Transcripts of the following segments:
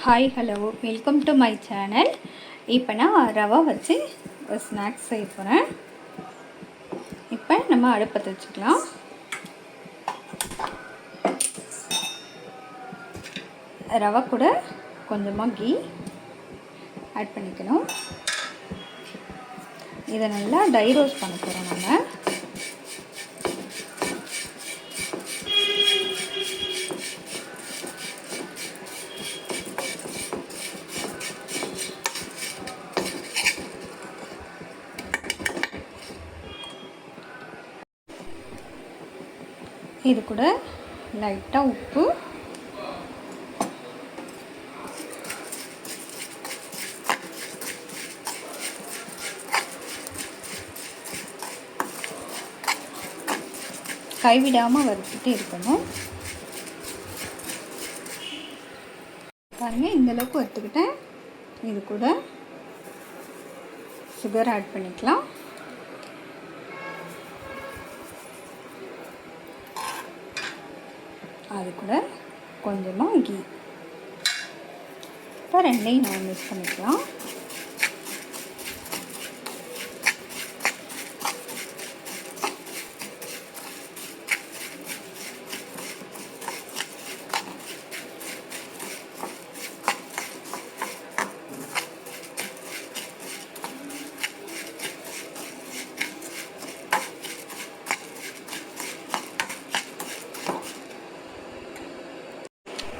Hi hello welcome to my channel. இப்போ நான் ரவை வச்சு ஒரு ஸ்நாக்ஸ் செய்ய போகிறேன். இப்போ நம்ம அடுப்பத்தை வச்சுக்கலாம். ரவை கூட கொஞ்சமாக கீ ஆட் பண்ணிக்கணும். இதை நல்லா ட்ரை ரோஸ்ட் பண்ண போகிறோம். நம்ம இது கூட லைட்டாக உப்பு, கைவிடாமல் வறுத்துட்டு இருக்கணும். பாருங்கள், இந்தளவுக்கு வறுத்துக்கிட்டேன். இது கூட சுகர் ஆட் பண்ணிக்கலாம். அது கூட கொஞ்சமாக கீ. இப்போ ரெண்டையும் நம்ம மிக்ஸ் பண்ணிக்கலாம்.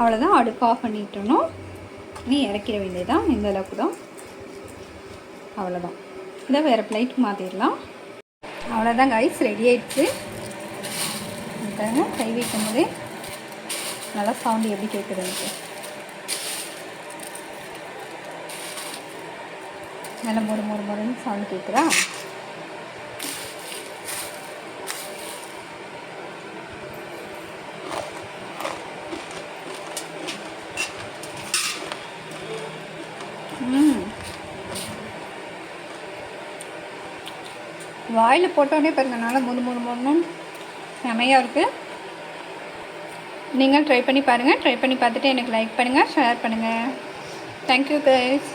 அவ்வளோதான், அடுப்பு ஆஃப் பண்ணிட்டணும். நீ இறக்கிட வேண்டியதான். இந்த அளவுக்கு தான். அவ்வளோதான். இதை வேறு பிளேட்டுக்கு மாற்றிடலாம். அவ்வளோதான் கைஸ், ரெடி ஆயிடுச்சு. கை வைக்கும் போதே நல்லா சவுண்டு எப்படி கேட்குதுன்ட்டு. நல்லா மொறுன்னு சவுண்டு கேட்குதா? வாயில் போட்டோடனே பாருங்கள், நல்லா மொறுன்னு செமையாக இருக்குது. நீங்கள் ட்ரை பண்ணி பாருங்கள். ட்ரை பண்ணி பார்த்துட்டு எனக்கு லைக் பண்ணுங்கள், ஷேர் பண்ணுங்கள். Thank you guys.